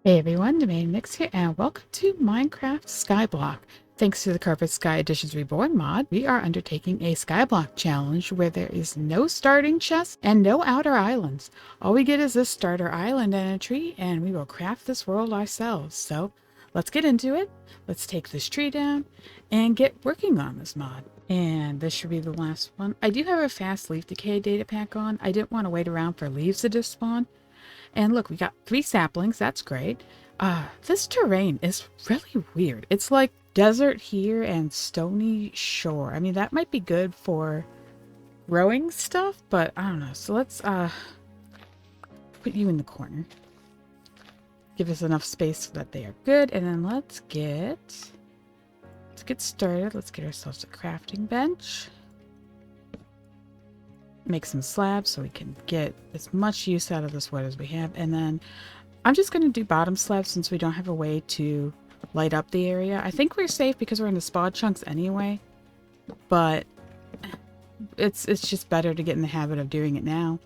Hey everyone, Domain Mix here, and welcome to Minecraft Skyblock. Thanks to the CarpetSkyAdditions-Reborn mod, we are undertaking a Skyblock challenge where there is no starting chest and no outer islands. All we get is this starter island and a tree, and we will craft this world ourselves. So let's get into it. Let's take this tree down and get working on this mod. And this should be the last one. I do have a fast leaf decay data pack on. I didn't want to wait around for leaves to despawn. And look, we got 3 saplings. That's great. This terrain is really weird. It's like desert here and stony shore. I mean, that might be good for growing stuff, but I don't know. So let's put you in the corner. Give us enough space so that they are good. And then let's get started. Let's get ourselves a crafting bench. Make some slabs so we can get as much use out of this wood as we have. And then I'm just going to do bottom slabs since we don't have a way to light up the area. I think we're safe because we're in the spawn chunks anyway, but it's just better to get in the habit of doing it now,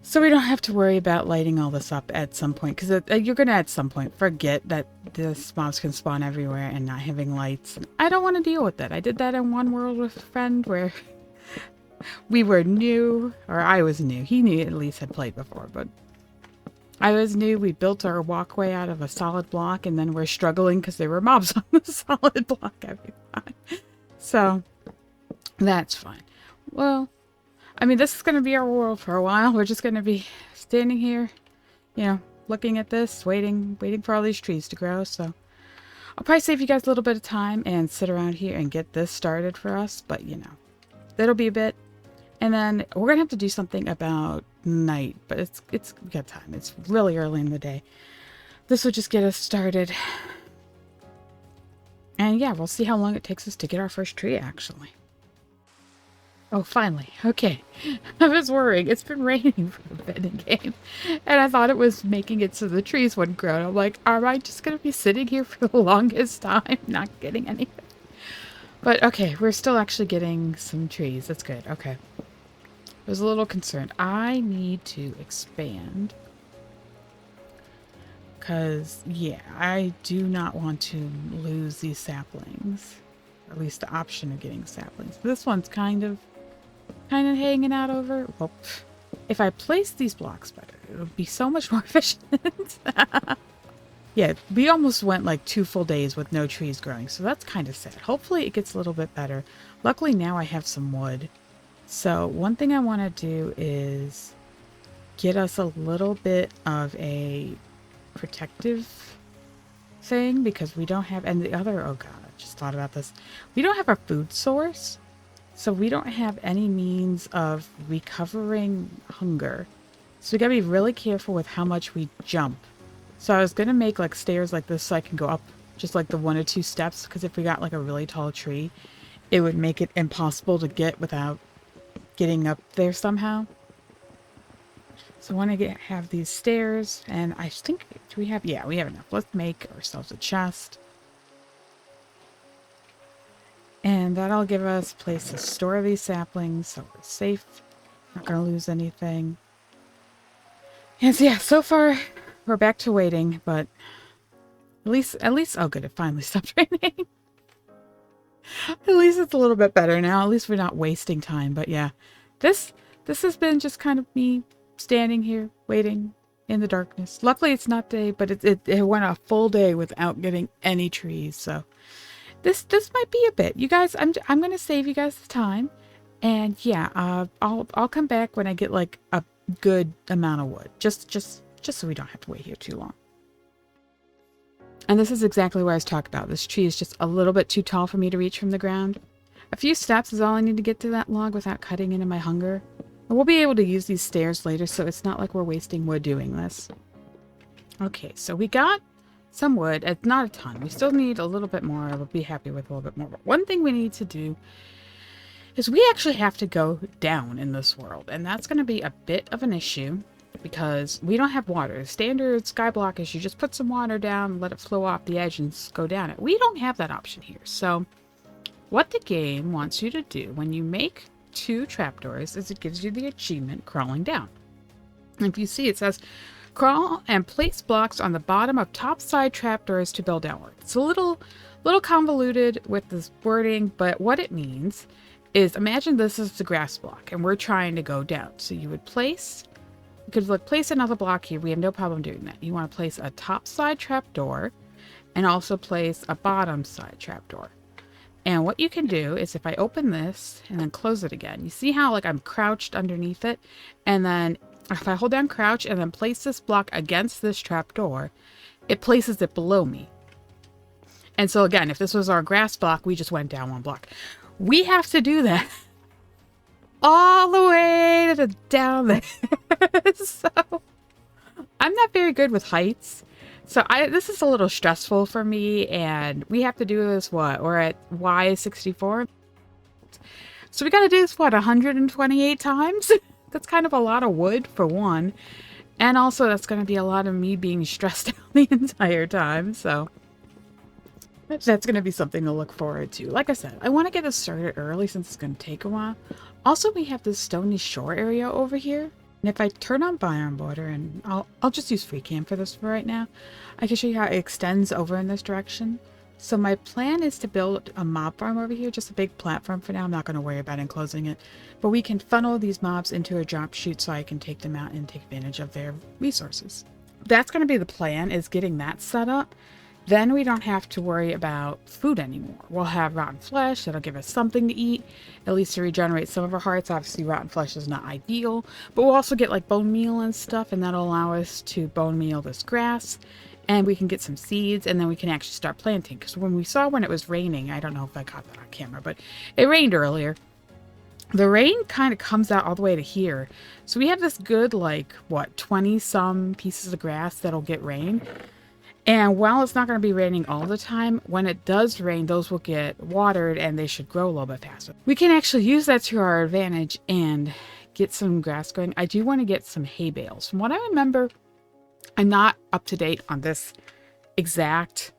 so we don't have to worry about lighting all this up at some point, because you're going to at some point forget that the mobs can spawn everywhere and not having lights. I don't want to deal with that. I did that in one world with a friend where we were new, or I was new. He knew, at least had played before, but I was new. We built our walkway out of a solid block, and then we're struggling because there were mobs on the solid block every time. So that's fine. Well, I mean, this is going to be our world for a while. We're just going to be standing here, you know, looking at this, waiting for all these trees to grow. So I'll probably save you guys a little bit of time and sit around here and get this started for us. But, you know, that'll be a bit. And then we're going to have to do something about night, but we got time. It's really early in the day. This will just get us started. And yeah, we'll see how long it takes us to get our first tree, actually. Oh, finally. Okay. I was worrying. It's been raining for a bit in game, and I thought it was making it so the trees wouldn't grow. And I'm like, am I just going to be sitting here for the longest time, not getting anything? But okay, we're still actually getting some trees. That's good. Okay. I was a little concerned. I need to expand. Because, yeah, I do not want to lose these saplings. Or at least the option of getting saplings. This one's kind of hanging out over. Well, if I place these blocks better, it'll be so much more efficient. Yeah, we almost went like 2 full days with no trees growing, so that's kind of sad. Hopefully it gets a little bit better. Luckily now I have some wood. So one thing I want to do is get us a little bit of a protective thing, because we don't have, and the other, oh god, I just thought about this. We don't have a food source, so we don't have any means of recovering hunger. So we gotta be really careful with how much we jump. So I was going to make like stairs like this so I can go up just like the 1 or 2 steps, because if we got like a really tall tree, it would make it impossible to get without getting up there somehow. So I want to have these stairs, and I think, do we have, yeah, we have enough. Let's make ourselves a chest. And that'll give us a place to store these saplings so we're safe. Not going to lose anything. And so, yeah, so far we're back to waiting, but at least, oh good, it finally stopped raining. At least it's a little bit better now. At least we're not wasting time. But yeah, this has been just kind of me standing here waiting in the darkness. Luckily it's not day, but it went a full day without getting any trees. So this might be a bit. You guys, I'm gonna save you guys the time, and yeah, I'll come back when I get like a good amount of wood. Just so we don't have to wait here too long. And this is exactly what I was talking about. This tree is just a little bit too tall for me to reach from the ground. A few steps is all I need to get to that log without cutting into my hunger. And we'll be able to use these stairs later, so it's not like we're wasting wood doing this. Okay, so we got some wood. It's not a ton. We still need a little bit more. I will be happy with a little bit more. But one thing we need to do is we actually have to go down in this world. And that's going to be a bit of an issue, because we don't have water. The standard Skyblock is you just put some water down, let it flow off the edge and go down it. We don't have that option here. So what the game wants you to do when you make 2 trapdoors is it gives you the achievement crawling down. And if you see, it says Crawl and place blocks on the bottom of top side trapdoors to build outward. It's a little convoluted with this wording, but what it means is, imagine this is the grass block and we're trying to go down. So you would place, you could like place another block here. We have no problem doing that. You want to place a top side trapdoor and also place a bottom side trapdoor. And what you can do is, if I open this and then close it again, you see how like I'm crouched underneath it, and then if I hold down crouch and then place this block against this trapdoor, it places it below me. And so again, if this was our grass block, we just went down one block. We have to do that all the way to down there. So I'm not very good with heights. So this is a little stressful for me, and we have to do this, what? We're at Y64. So we got to do this, what, 128 times? That's kind of a lot of wood for one. And also that's going to be a lot of me being stressed out the entire time. So that's going to be something to look forward to. Like I said, I want to get this started early since it's going to take a while. Also, we have this stony shore area over here. And if I turn on biome border, and I'll just use FreeCam for this for right now, I can show you how it extends over in this direction. So my plan is to build a mob farm over here, just a big platform for now. I'm not going to worry about enclosing it, but we can funnel these mobs into a drop chute so I can take them out and take advantage of their resources. That's going to be the plan, is getting that set up. Then we don't have to worry about food anymore. We'll have rotten flesh that'll give us something to eat, at least to regenerate some of our hearts. Obviously, rotten flesh is not ideal, but we'll also get like bone meal and stuff, and that'll allow us to bone meal this grass, and we can get some seeds, and then we can actually start planting. Because when it was raining, I don't know if I got that on camera, but it rained earlier. The rain kind of comes out all the way to here. So we have this good, like, what, 20 some pieces of grass that'll get rain. And while it's not going to be raining all the time, when it does rain, those will get watered and they should grow a little bit faster. We can actually use that to our advantage and get some grass going. I do want to get some hay bales. From what I remember, I'm not up to date on this exact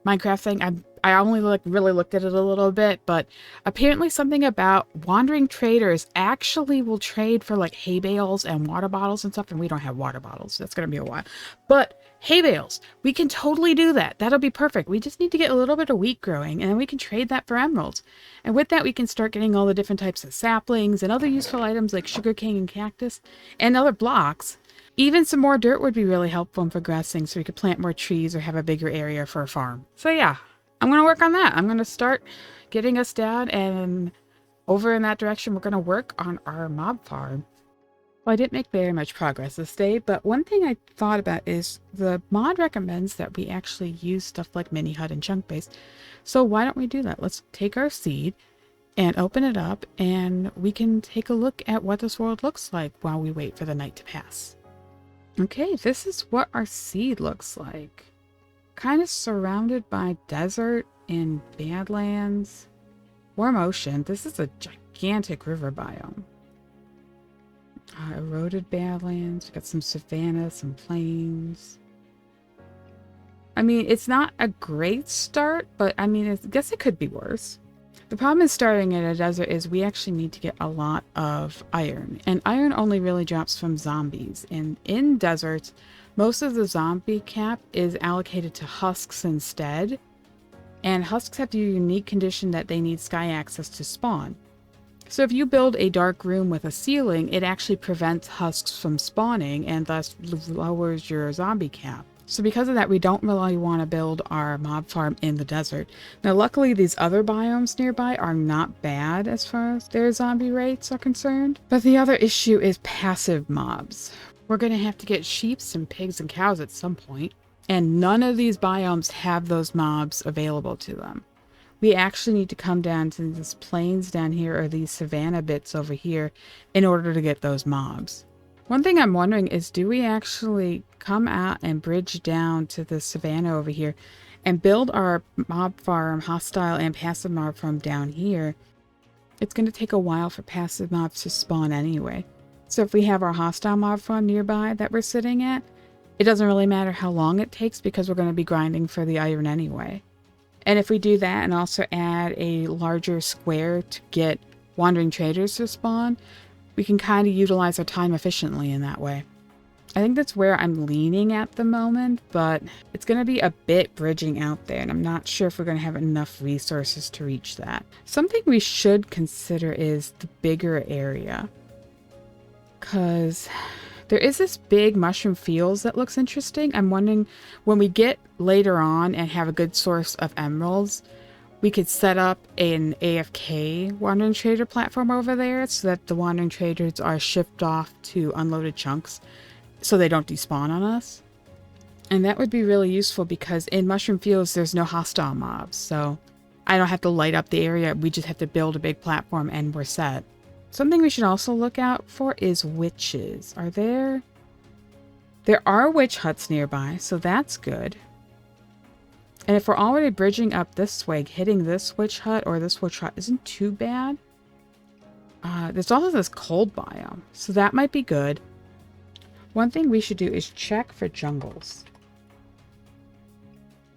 Minecraft thing. I only really looked at it a little bit, but apparently something about wandering traders actually will trade for like hay bales and water bottles and stuff, and we don't have water bottles. That's going to be a while. But hay bales, we can totally do that. That'll be perfect. We just need to get a little bit of wheat growing, and then we can trade that for emeralds. And with that, we can start getting all the different types of saplings and other useful items like sugarcane and cactus and other blocks. Even some more dirt would be really helpful in progressing, so we could plant more trees or have a bigger area for a farm. So yeah, I'm going to work on that. I'm going to start getting us down, and over in that direction, we're going to work on our mob farm. Well, I didn't make very much progress this day, but one thing I thought about is the mod recommends that we actually use stuff like mini hut and chunk base. So why don't we do that? Let's take our seed and open it up, and we can take a look at what this world looks like while we wait for the night to pass. Okay, this is what our seed looks like. Kind of surrounded by desert and badlands. Warm ocean. This is a gigantic river biome. Eroded badlands. We've got some savanna, some plains. I mean, it's not a great start, but I mean, I guess it could be worse. The problem is starting in a desert is we actually need to get a lot of iron. And iron only really drops from zombies. And in deserts, most of the zombie cap is allocated to husks instead. And husks have the unique condition that they need sky access to spawn. So if you build a dark room with a ceiling, it actually prevents husks from spawning and thus lowers your zombie cap. So because of that, we don't really want to build our mob farm in the desert. Now, luckily, these other biomes nearby are not bad as far as their zombie rates are concerned. But the other issue is passive mobs. We're going to have to get sheep and pigs and cows at some point. And none of these biomes have those mobs available to them. We actually need to come down to these plains down here or these savanna bits over here in order to get those mobs. One thing I'm wondering is, do we actually come out and bridge down to the savanna over here and build our mob farm, hostile and passive mob farm down here? It's going to take a while for passive mobs to spawn anyway. So if we have our hostile mob farm nearby that we're sitting at, it doesn't really matter how long it takes because we're going to be grinding for the iron anyway. And if we do that and also add a larger square to get wandering traders to spawn, we can kind of utilize our time efficiently in that way. I think that's where I'm leaning at the moment, but it's going to be a bit bridging out there, and I'm not sure if we're going to have enough resources to reach that. Something we should consider is the bigger area, because there is this big mushroom fields that looks interesting. I'm wondering when we get later on and have a good source of emeralds, we could set up an AFK wandering trader platform over there so that the wandering traders are shipped off to unloaded chunks so they don't despawn on us. And that would be really useful because in mushroom fields there's no hostile mobs, so I don't have to light up the area. We just have to build a big platform and we're set. Something we should also look out for is witches. There are witch huts nearby, so that's good. And if we're already bridging up this way, hitting this witch hut or this witch hut isn't too bad. There's also this cold biome, so that might be good. One thing we should do is check for jungles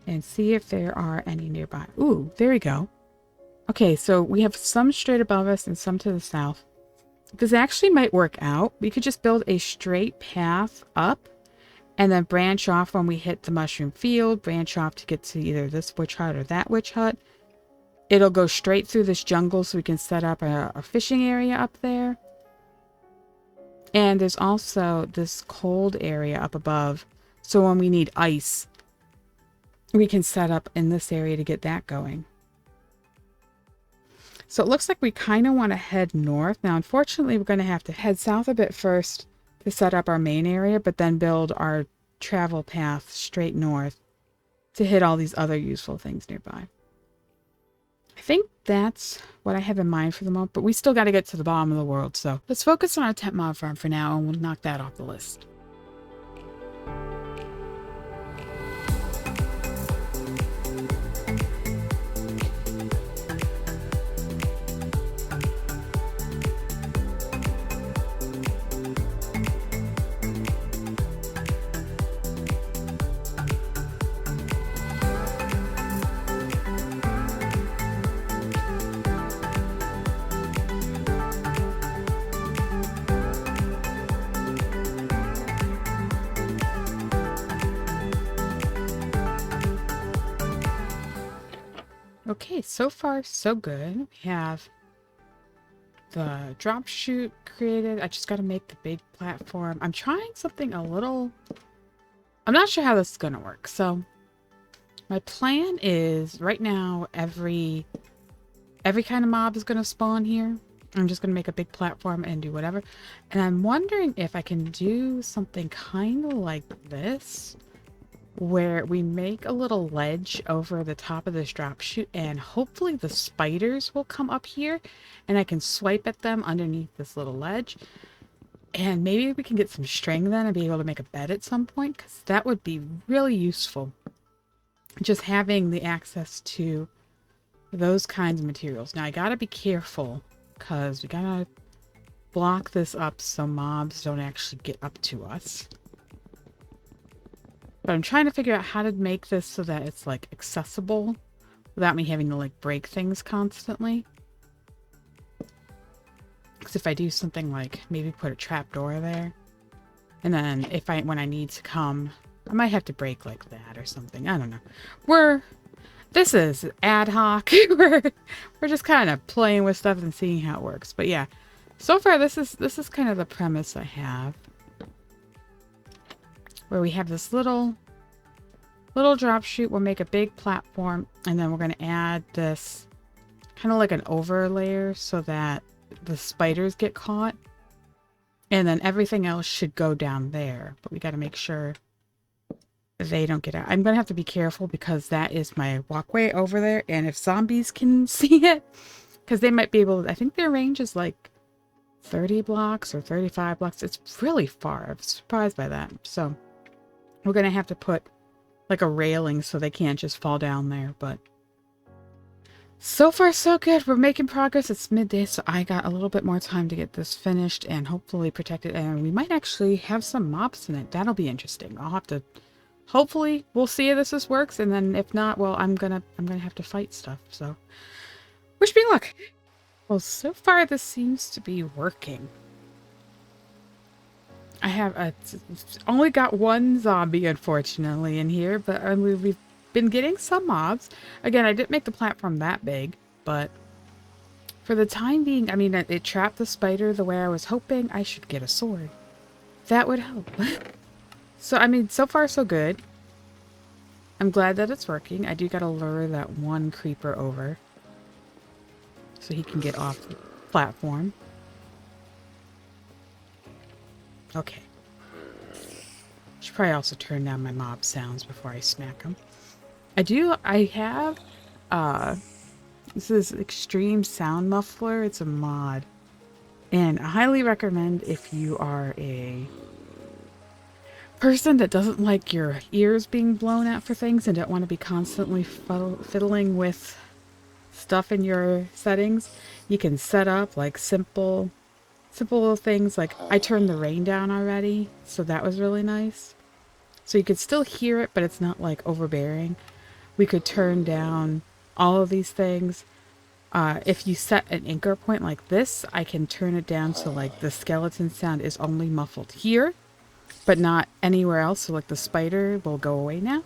and see if there are any nearby. Ooh, there we go. Okay, so we have some straight above us and some to the south. This actually might work out. We could just build a straight path up and then branch off when we hit the mushroom field, branch off to get to either this witch hut or that witch hut. It'll go straight through this jungle so we can set up a fishing area up there. And there's also this cold area up above. So when we need ice, we can set up in this area to get that going. So it looks like we kind of want to head north. Now, unfortunately, we're going to have to head south a bit first to set up our main area, but then build our travel path straight north to hit all these other useful things nearby. I think that's what I have in mind for the moment, but we still got to get to the bottom of the world, so let's focus on our temp mob farm for now, and we'll knock that off the list. Okay, so far so good. We have the drop chute created. I just got to make the big platform. I'm trying something a little... I'm not sure how this is going to work. So my plan is right now every kind of mob is going to spawn here. I'm just going to make a big platform and do whatever. And I'm wondering if I can do something kind of like this, where we make a little ledge over the top of this drop chute, and hopefully the spiders will come up here and I can swipe at them underneath this little ledge, and maybe we can get some string then and be able to make a bed at some point, because that would be really useful, just having the access to those kinds of materials. Now I gotta be careful because we gotta block this up so mobs don't actually get up to us. But I'm trying to figure out how to make this so that it's like accessible without me having to like break things constantly. Because if I do something like maybe put a trap door there, and then when I need to come, I might have to break like that or something. I don't know. This is ad hoc. we're just kind of playing with stuff and seeing how it works. But yeah, so far this is kind of the premise I have, where we have this little drop chute. We'll make a big platform, and then we're going to add this kind of like an over layer so that the spiders get caught, and then everything else should go down there, but we got to make sure they don't get out. I'm going to have to be careful because that is my walkway over there, and if zombies can see it, because they might be able to, I think their range is like 30 blocks or 35 blocks. It's really far. I'm surprised by that. So we're going to have to put like a railing so they can't just fall down there. But so far so good. We're making progress. It's midday, so I got a little bit more time to get this finished and hopefully protect it. And we might actually have some mobs in it. That'll be interesting. I'll have to, hopefully we'll see if this works. And then if not, well, I'm gonna have to fight stuff. So wish me luck. Well, so far this seems to be working. I have only got one zombie, unfortunately, in here, but we've been getting some mobs. Again, I didn't make the platform that big, but for the time being, I mean, it trapped the spider the way I was hoping. I should get a sword. That would help. So, I mean, so far so good. I'm glad that it's working. I do gotta lure that one creeper over so he can get off the platform. Okay. Should probably also turn down my mob sounds before I smack them. I have, this is Extreme Sound Muffler. It's a mod. And I highly recommend if you are a person that doesn't like your ears being blown out for things and don't want to be constantly fiddling with stuff in your settings, you can set up like simple little things. Like I turned the rain down already, so that was really nice. So you could still hear it, but it's not like overbearing. We could turn down all of these things. If you set an anchor point like this, I can turn it down so like the skeleton sound is only muffled here, but not anywhere else. So like the spider will go away now.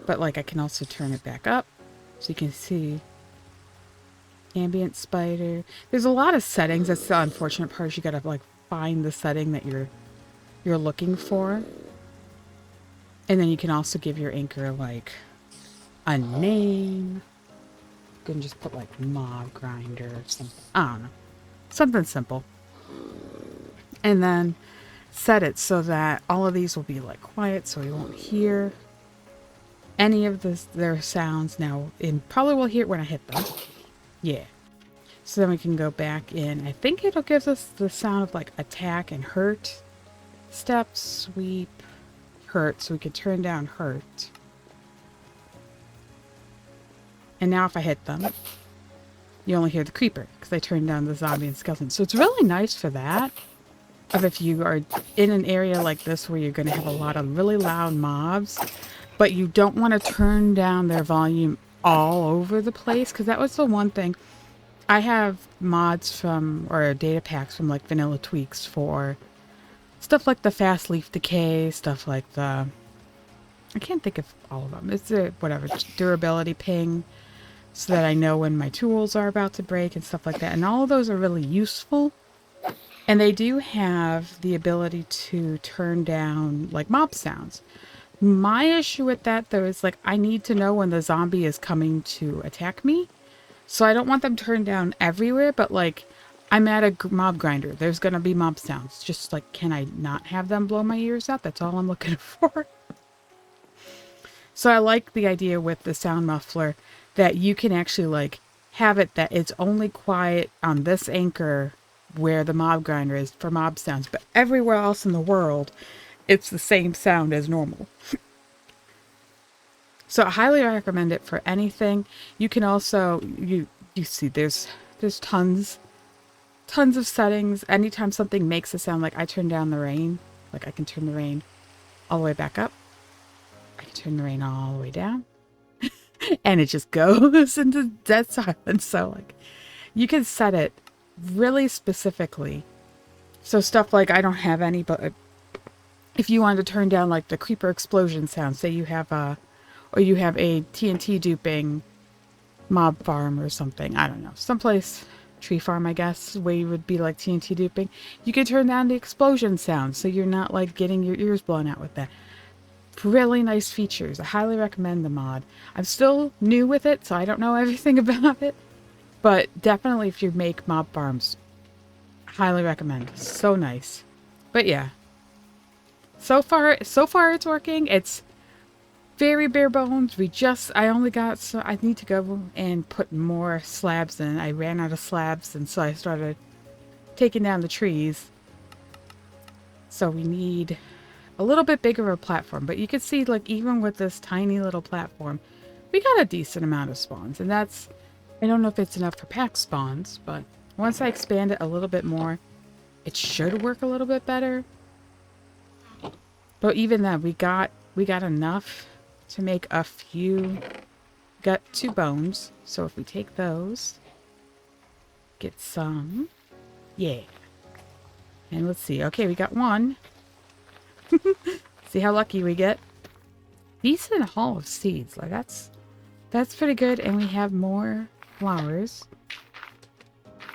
But like I can also turn it back up so you can see ambient spider. There's a lot of settings. That's the unfortunate part, is you gotta like find the setting that you're looking for. And then you can also give your anchor like a name. You can just put like mob grinder or something. I don't know. Something simple. And then set it so that all of these will be like quiet, so you won't hear any of their sounds. Now, probably will hear it when I hit them. Yeah. So then we can go back in. I think it'll give us the sound of like attack and hurt. Step, sweep, hurt. So we could turn down hurt. And now if I hit them, you only hear the creeper because I turned down the zombie and skeleton. So it's really nice for that. Of if you are in an area like this where you're going to have a lot of really loud mobs, but you don't want to turn down their volume all over the place, because that was the one thing. I have mods from, or data packs from like Vanilla Tweaks for stuff like the fast leaf decay, stuff like the, I can't think of all of them. It's a, whatever, durability ping, so that I know when my tools are about to break and stuff like that. And all of those are really useful. And they do have the ability to turn down like mob sounds. My issue with that though is like I need to know when the zombie is coming to attack me. So I don't want them turned down everywhere, but like I'm at a mob grinder. There's going to be mob sounds. Just like, can I not have them blow my ears out? That's all I'm looking for. So I like the idea with the sound muffler that you can actually like have it that it's only quiet on this anchor where the mob grinder is for mob sounds, but everywhere else in the world, it's the same sound as normal. So I highly recommend it for anything. You can also, you see there's tons of settings. Anytime something makes a sound, like I turn down the rain, like I can turn the rain all the way back up. I can turn the rain all the way down. And it just goes into dead silence. So like you can set it really specifically. So stuff like I don't have any, but if you wanted to turn down like the creeper explosion sound, say you have a TNT duping mob farm or something, I don't know, someplace, tree farm I guess, where you would be like TNT duping, you could turn down the explosion sound so you're not like getting your ears blown out with that. Really nice features. I highly recommend the mod. I'm still new with it, so I don't know everything about it, but definitely if you make mob farms, highly recommend. So nice. But yeah, so far it's working. It's very bare bones. I only got, so I need to go and put more slabs in. I ran out of slabs, and so I started taking down the trees. So we need a little bit bigger of a platform, but you can see like even with this tiny little platform, we got a decent amount of spawns, and that's, I don't know if it's enough for pack spawns, but once I expand it a little bit more, it should work a little bit better. But even then, we got enough to make a few. Got 2 bones, so if we take those, get some, yeah. And let's see. Okay, we got 1. See how lucky we get. Decent haul of seeds. Like that's pretty good. And we have more flowers.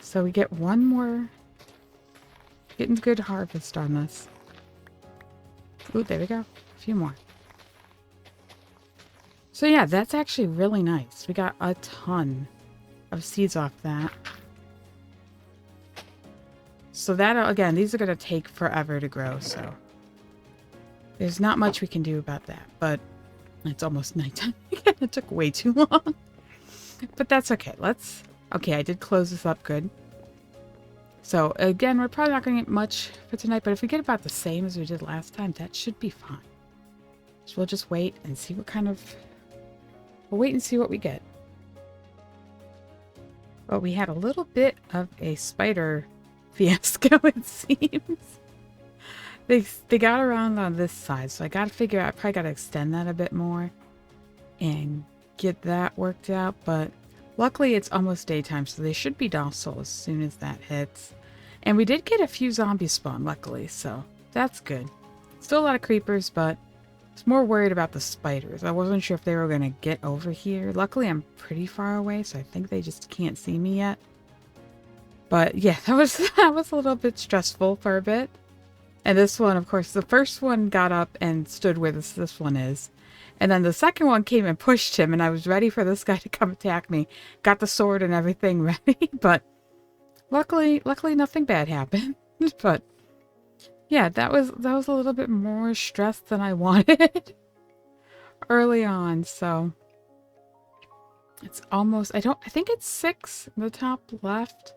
So we get one more. Getting good harvest on this. Ooh, there we go. A few more. So yeah, that's actually really nice. We got a ton of seeds off that. So that, again, these are going to take forever to grow, so there's not much we can do about that. But it's almost nighttime. It took way too long. But that's okay. Okay, I did close this up good. So again, we're probably not going to get much for tonight, but if we get about the same as we did last time, that should be fine. So we'll just wait and see what kind of... We'll wait and see what we get. But we had a little bit of a spider fiasco, it seems. They got around on this side, so I gotta figure out, I probably gotta extend that a bit more and get that worked out, but luckily it's almost daytime, so they should be docile as soon as that hits. And we did get a few zombies spawn, luckily, so that's good. Still a lot of creepers, but I was more worried about the spiders. I wasn't sure if they were going to get over here. Luckily, I'm pretty far away, so I think they just can't see me yet. But yeah, that was a little bit stressful for a bit. And this one, of course, the first one got up and stood where this one is. And then the second one came and pushed him, and I was ready for this guy to come attack me. Got the sword and everything ready, but luckily nothing bad happened. But yeah, that was a little bit more stress than I wanted early on. So it's almost, I think it's 6 in the top left.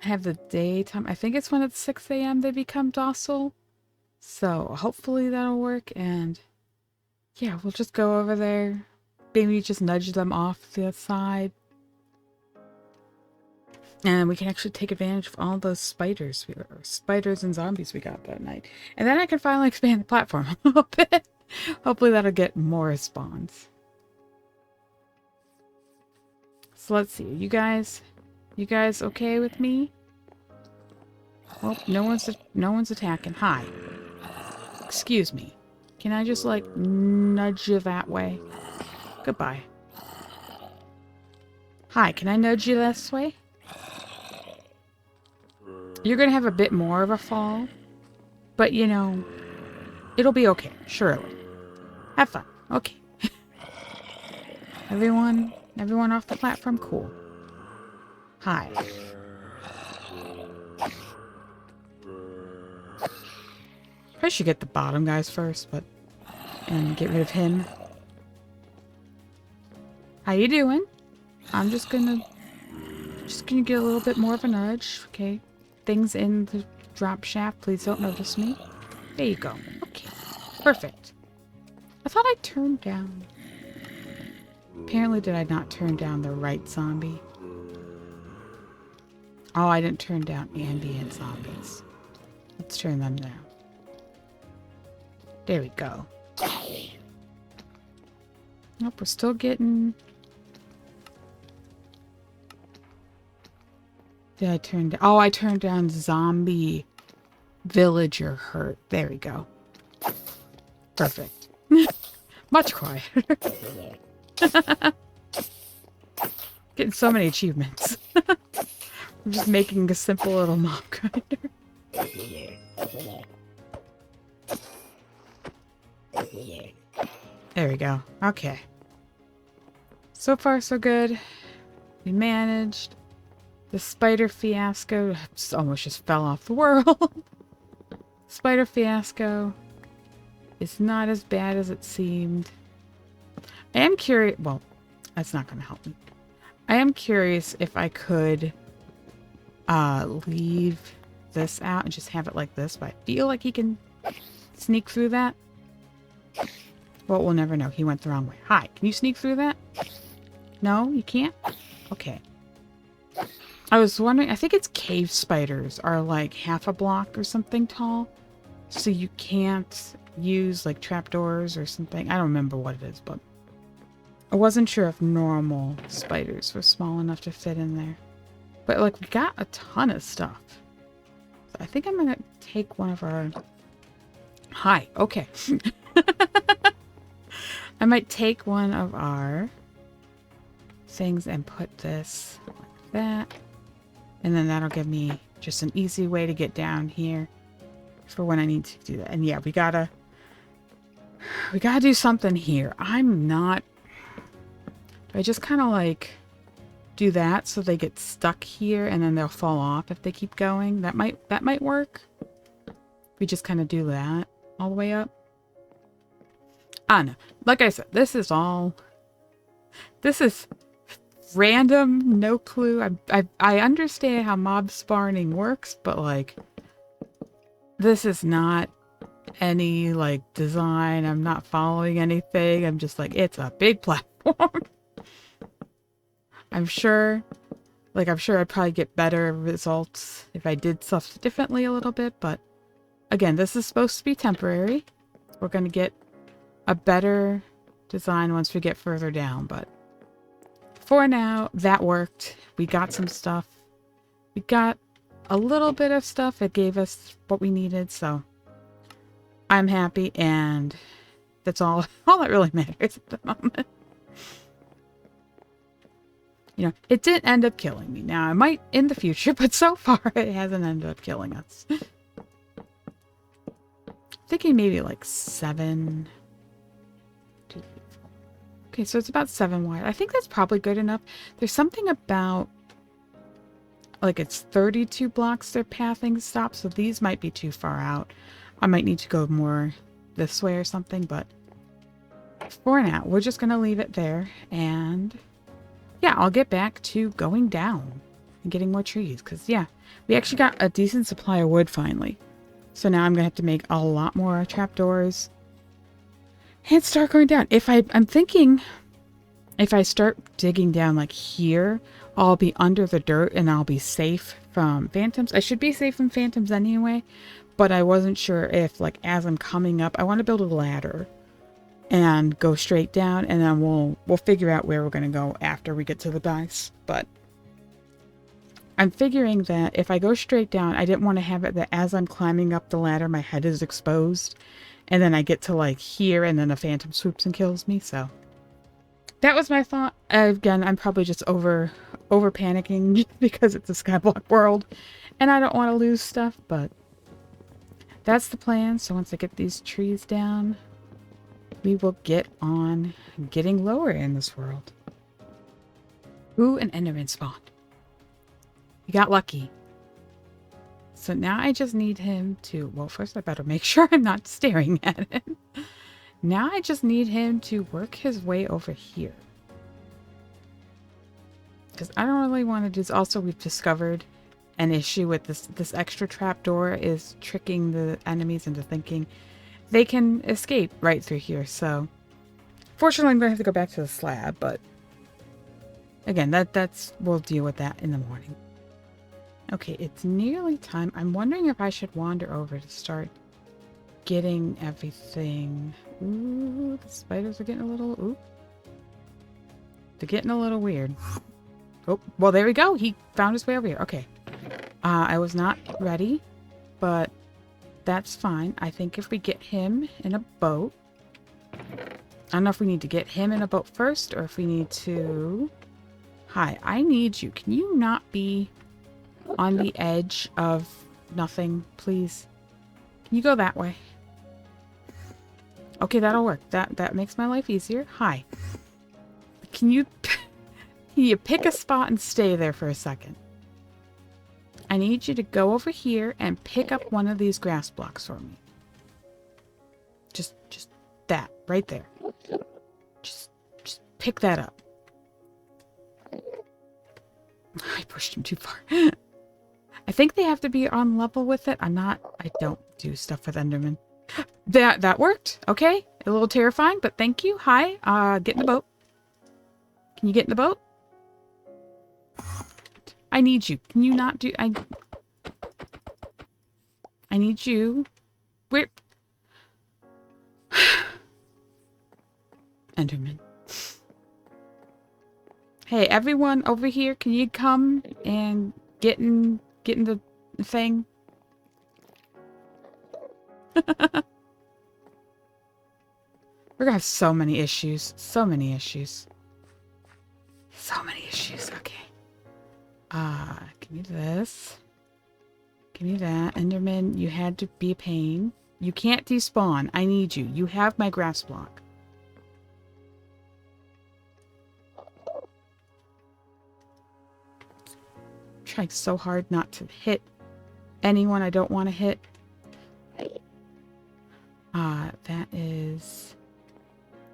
I have the daytime. I think it's when it's 6 a.m. they become docile. So hopefully that'll work. And yeah, we'll just go over there. Maybe just nudge them off the side. And we can actually take advantage of all those spiders and zombies we got that night. And then I can finally expand the platform a little bit. Hopefully that'll get more spawns. So let's see. You guys okay with me? Oh, no one's attacking. Hi. Excuse me. Can I just like nudge you that way? Goodbye. Hi, can I nudge you this way? You're gonna have a bit more of a fall, but you know, it'll be okay, surely. Have fun. Okay. Everyone off the platform? Cool. Hi. I should get the bottom guys first, and get rid of him. How you doing? I'm just gonna get a little bit more of a nudge, okay? Things in the drop shaft, please don't notice me. There you go. Okay. Perfect. I thought I turned down. Apparently did I not turn down the right zombie? Oh, I didn't turn down ambient zombies. Let's turn them down. There we go. Nope, we're still getting... Did I turn down? Oh, I turned down zombie villager hurt. There we go. Perfect. Much quieter. Getting so many achievements. I'm just making a simple little mob grinder. There we go. Okay. So far, so good. We managed. The spider fiasco almost just fell off the world. Spider fiasco is not as bad as it seemed. I am curious. Well, that's not going to help me. I am curious if I could leave this out and just have it like this, but I feel like he can sneak through that. Well, we'll never know. He went the wrong way. Hi, can you sneak through that? No, you can't? Okay. I was wondering, I think it's cave spiders are like half a block or something tall. So you can't use like trapdoors or something. I don't remember what it is, but I wasn't sure if normal spiders were small enough to fit in there. But like we got a ton of stuff. So I think I'm going to take one of our Hi. Okay. I might take one of our things and put this like that. And then that'll give me just an easy way to get down here for when I need to do that. And yeah, we gotta do something here. I'm not... I just kind of like do that so they get stuck here and then they'll fall off if they keep going. That might work. We just kind of do that all the way up. I don't know. Like I said, this is random, no clue. I understand how mob spawning works, but like this is not any like design. I'm not following anything. I'm just like, it's a big platform. I'm sure I'd probably get better results if I did stuff differently a little bit, but again, this is supposed to be temporary. We're going to get a better design once we get further down, but for now, that worked. We got some stuff. We got a little bit of stuff. It gave us what we needed, so I'm happy, and that's all that really matters at the moment. You know, it didn't end up killing me. Now, I might in the future, but so far it hasn't ended up killing us. Thinking maybe like 7. Okay, so it's about 7 wide. I think that's probably good enough. There's something about, like, it's 32 blocks their pathing stops, so these might be too far out. I might need to go more this way or something, but for now, we're just going to leave it there, and yeah, I'll get back to going down and getting more trees, because yeah, we actually got a decent supply of wood finally. So now I'm going to have to make a lot more trapdoors and start going down. I'm thinking if I start digging down like here, I'll be under the dirt and I'll be safe from phantoms. I should be safe from phantoms anyway, but I wasn't sure if like as I'm coming up, I want to build a ladder and go straight down, and then we'll figure out where we're going to go after we get to the base. But I'm figuring that if I go straight down, I didn't want to have it that as I'm climbing up the ladder, my head is exposed, and then I get to like here, and then a phantom swoops and kills me. So that was my thought. Again, I'm probably just over panicking because it's a Skyblock world, and I don't want to lose stuff, but that's the plan. So once I get these trees down, we will get on getting lower in this world. Ooh, an Enderman spawned. We got lucky. So now I just need him to... Well, first I better make sure I'm not staring at him. Now I just need him to work his way over here. Because I don't really want to do... Also, we've discovered an issue with this extra trapdoor is tricking the enemies into thinking they can escape right through here. So fortunately, I'm going to have to go back to the slab, but again, we'll deal with that in the morning. Okay, it's nearly time. I'm wondering if I should wander over to start getting everything. Ooh, the spiders are getting a little... Ooh. They're getting a little weird. Oh, well, there we go. He found his way over here. Okay. I was not ready, but that's fine. I think if we get him in a boat... I don't know if we need to get him in a boat first, or if we need to... Hi, I need you. Can you not be on the edge of nothing, please? Can you go that way? Okay, that'll work. That makes my life easier. Hi. Can you pick a spot and stay there for a second? I need you to go over here and pick up one of these grass blocks for me. Just that right there. Just pick that up. I pushed him too far. I think they have to be on level with it. I don't do stuff with Enderman. That worked. Okay. A little terrifying, but thank you. Hi. Get in the boat. Can you get in the boat? I need you. Can you not do... I need you. Where... Enderman. Hey, everyone over here, can you come and get in the thing? We're gonna have so many issues. So many issues. So many issues. Okay. Give me this. Give me that. Enderman, you had to be a pain. You can't despawn. I need you. You have my grass block. I'm trying so hard not to hit anyone I don't want to hit. That is...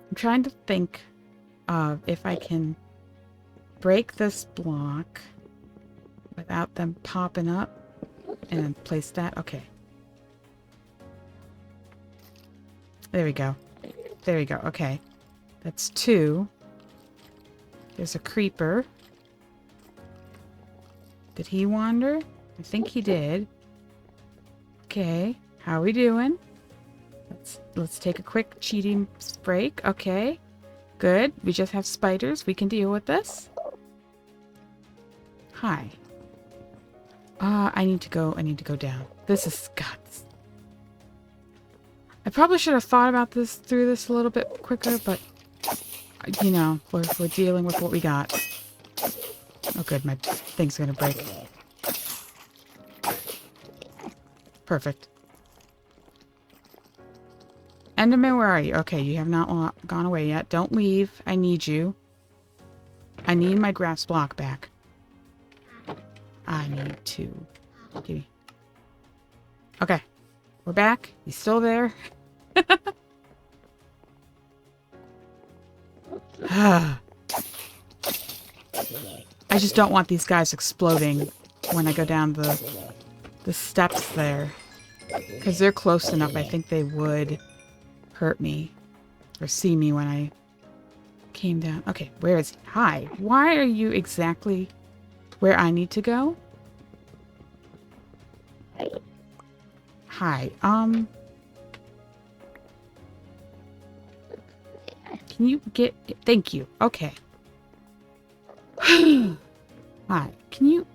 I'm trying to think of if I can break this block without them popping up and then place that. Okay. There we go. There we go. Okay. That's 2. There's a creeper. Did he wander? I think he did. Okay. How are we doing? Let's take a quick cheating break. Okay. Good. We just have spiders. We can deal with this. Hi. I need to go down. This is guts. I probably should have thought about through this a little bit quicker, but you know, we're dealing with what we got. Oh good, my thing's gonna break. Perfect. Enderman, where are you? Okay, you have not gone away yet. Don't leave. I need you. I need my grass block back. I need to... Give me. Okay. We're back. He's still there. I just don't want these guys exploding when I go down the steps there. Because they're close enough, I think they would hurt me. Or see me when I came down. Okay, where is he? Hi. Why are you exactly where I need to go? Hi. Can you get... Thank you. Okay. Hi. Can you...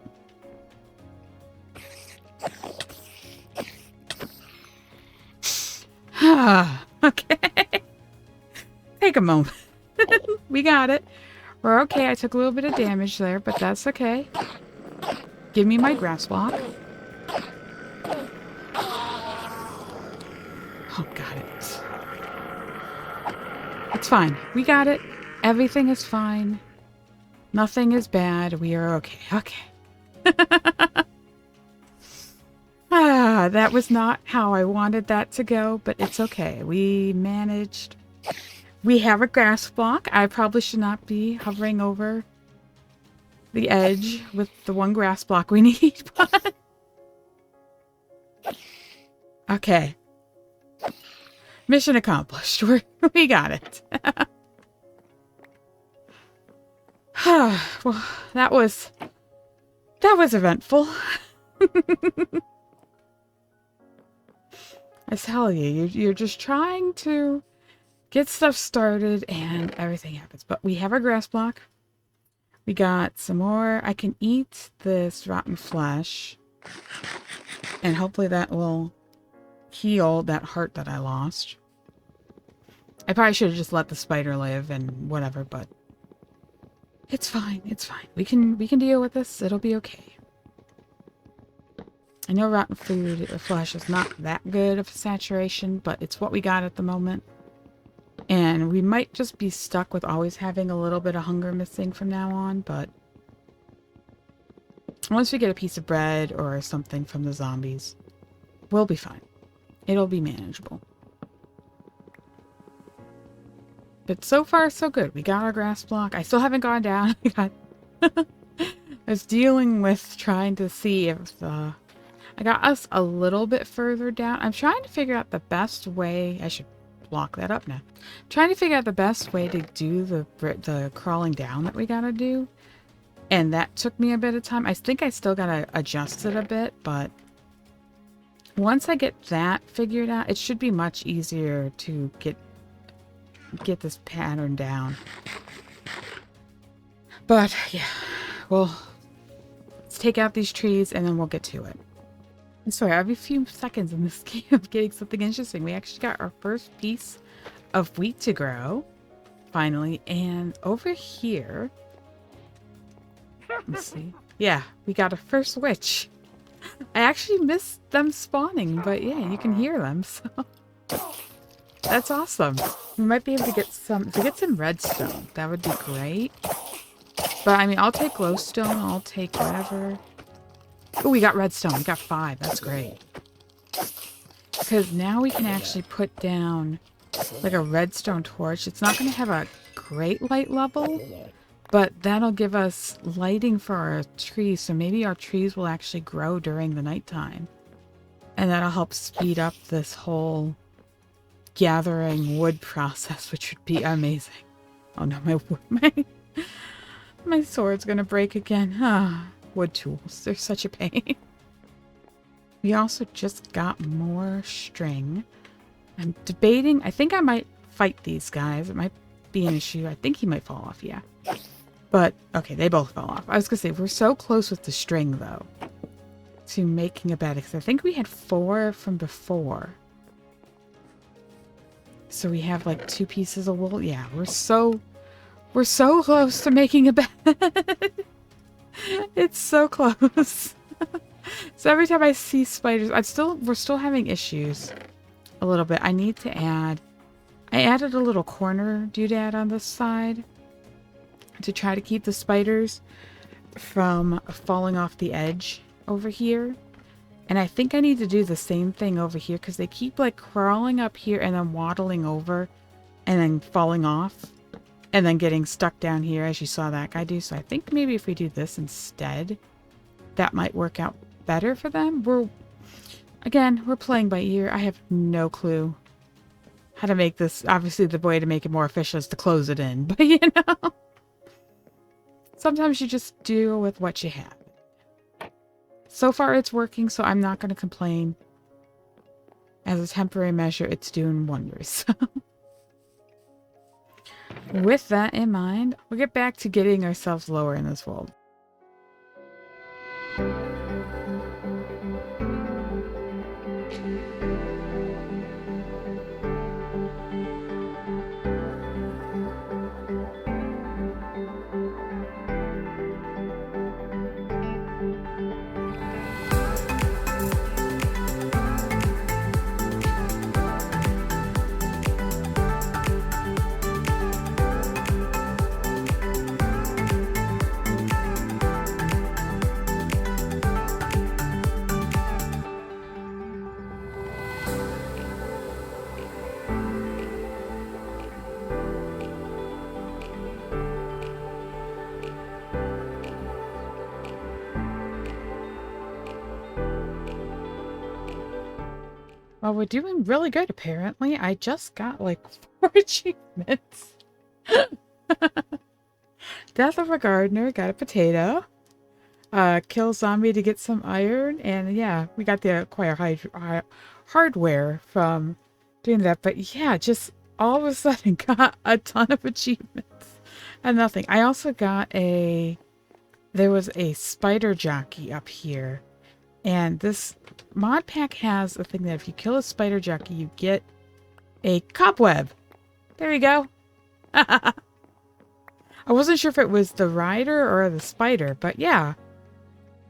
Okay. Take a moment. We got it. We're okay. I took a little bit of damage there, but that's okay. Give me my grass block. Oh, got it. It's fine. We got it. Everything is fine. Nothing is bad. We are okay. Okay. That was not how I wanted that to go, but it's okay. We managed. We have a grass block. I probably should not be hovering over the edge with the one grass block we need, but... Okay. Mission accomplished. We got it. Well, that was eventful. I tell you, you're just trying to get stuff started and everything happens. But we have our grass block. We got some more. I can eat this rotten flesh. And hopefully that will heal that heart that I lost. I probably should have just let the spider live and whatever, but it's fine. It's fine. We can deal with this. It'll be okay. I know rotten food or flesh is not that good of a saturation, but it's what we got at the moment. And we might just be stuck with always having a little bit of hunger missing from now on, but once we get a piece of bread or something from the zombies, we'll be fine. It'll be manageable. But so far, so good. We got our grass block. I still haven't gone down. I was dealing with trying to see if I got us a little bit further down. I'm trying to figure out the best way. I should block that up now. I'm trying to figure out the best way to do the crawling down that we gotta do. And that took me a bit of time. I think I still gotta adjust it a bit, but once I get that figured out, it should be much easier to get this pattern down. But yeah, well, let's take out these trees and then we'll get to it. I swear, every few seconds in this game I'm getting something interesting. We actually got our first piece of wheat to grow, finally. And over here, let's see. Yeah, we got a first witch. I actually missed them spawning, but yeah, you can hear them, so that's awesome. We might be able to get some, if we get some redstone, that would be great. But I mean, I'll take glowstone, I'll take whatever. Oh, we got redstone, we got 5, that's great. Because now we can actually put down like a redstone torch. It's not going to have a great light level, but that'll give us lighting for our trees. So maybe our trees will actually grow during the nighttime. And that'll help speed up this whole gathering wood process, which would be amazing. Oh no, my sword's going to break again. Ah, wood tools. They're such a pain. We also just got more string. I'm debating. I think I might fight these guys. It might be an issue. I think he might fall off, yeah. But, okay, they both fell off. I was going to say, we're so close with the string, though, to making a bed. Because I think we had 4 from before. So we have, like, 2 pieces of wool. Yeah, we're so close to making a bed. It's so close. So every time I see spiders, we're still having issues a little bit. I need to add, I added a little corner doodad on this side to try to keep the spiders from falling off the edge over here. And I think I need to do the same thing over here because they keep like crawling up here and then waddling over and then falling off and then getting stuck down here as you saw that guy do. So I think maybe if we do this instead, that might work out better for them. We're playing by ear. I have no clue how to make this. Obviously, the way to make it more efficient is to close it in. But, you know, sometimes you just deal with what you have. So far, it's working, so I'm not going to complain. As a temporary measure, it's doing wonders. With that in mind, we'll get back to getting ourselves lower in this world. Well, we're doing really good, apparently. I just got, like, 4 achievements. Death of a gardener, got a potato. Kill zombie to get some iron. And, yeah, we got the acquire hardware from doing that. But, yeah, just all of a sudden got a ton of achievements. And nothing. I also got there was a spider jockey up here. And this mod pack has a thing that if you kill a spider jockey, you get a cobweb. There you go. I wasn't sure if it was the rider or the spider, but yeah.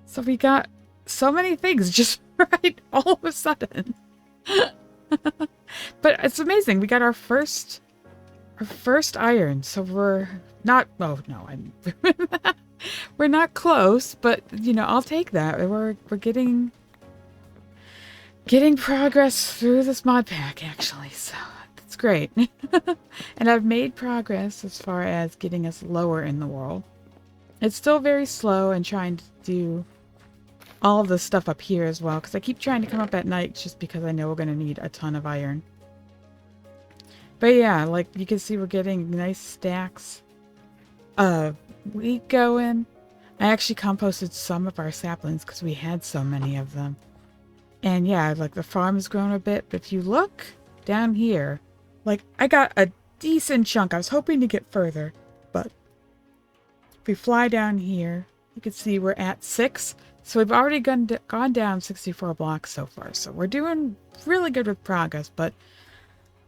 So we got so many things just right all of a sudden. But it's amazing. We got our first iron. So we're not, oh no, we're not close, but you know, I'll take that. We're getting progress through this mod pack actually, so that's great. And I've made progress as far as getting us lower in the world. It's still very slow and trying to do all of the stuff up here as well, because I keep trying to come up at night just because I know we're going to need a ton of iron. But yeah, like you can see, we're getting nice stacks of wheat going. I actually composted some of our saplings because we had so many of them. And yeah, like the farm has grown a bit, but if you look down here, like I got a decent chunk. I was hoping to get further, but if we fly down here, you can see we're at 6. So we've already gone down 64 blocks so far. So we're doing really good with progress, but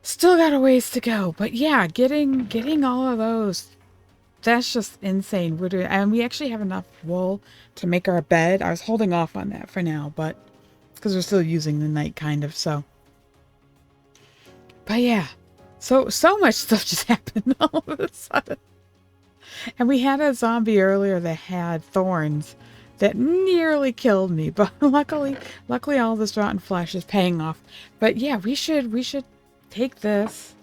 Still got a ways to go, but yeah, getting all of those, that's just insane. We're doing, and we actually have enough wool to make our bed. I was holding off on that for now, but because we're still using the night kind of, so. But yeah, so much stuff just happened all of a sudden. And we had a zombie earlier that had thorns that nearly killed me, but luckily all this rotten flesh is paying off. But yeah, we should take this.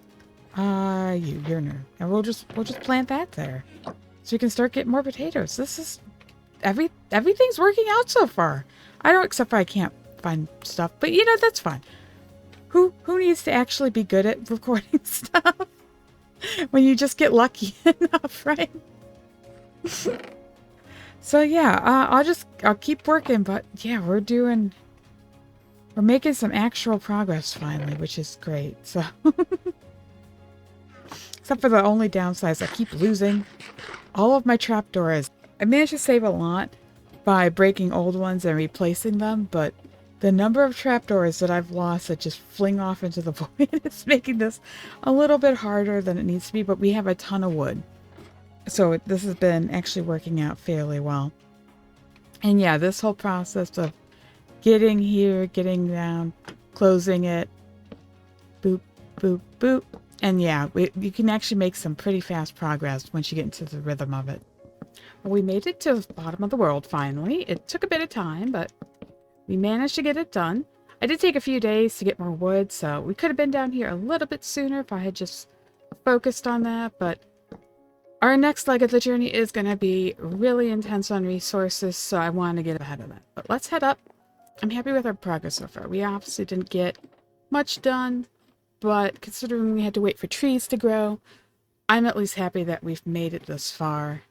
You're new, and we'll just plant that there, so we can start getting more potatoes. This is everything's working out so far. I don't, except for I can't find stuff, but you know that's fine. Who needs to actually be good at recording stuff when you just get lucky enough, right? So yeah, I'll keep working, but yeah, we're making some actual progress finally, which is great. So except for the only downside is I keep losing all of my trapdoors. I managed to save a lot by breaking old ones and replacing them, but the number of trapdoors that I've lost that just fling off into the void is making this a little bit harder than it needs to be, but we have a ton of wood. So this has been actually working out fairly well. And yeah, this whole process of getting here, getting down, closing it, boop, boop, boop. And yeah, you can actually make some pretty fast progress once you get into the rhythm of it. Well, we made it to the bottom of the world finally. It took a bit of time, but we managed to get it done. I did take a few days to get more wood, so we could have been down here a little bit sooner if I had just focused on that, but our next leg of the journey is going to be really intense on resources, so I want to get ahead of that. But let's head up. I'm happy with our progress so far. We obviously didn't get much done, but considering we had to wait for trees to grow, I'm at least happy that we've made it this far.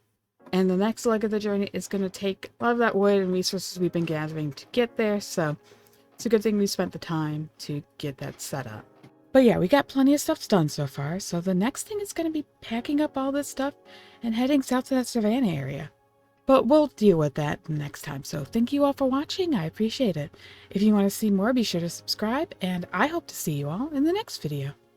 And the next leg of the journey is going to take a lot of that wood and resources we've been gathering to get there, so it's a good thing we spent the time to get that set up. But yeah, we got plenty of stuff done so far, so the next thing is going to be packing up all this stuff and heading south to that savannah area. But we'll deal with that next time, so thank you all for watching. I appreciate it. If you want to see more, be sure to subscribe, and I hope to see you all in the next video.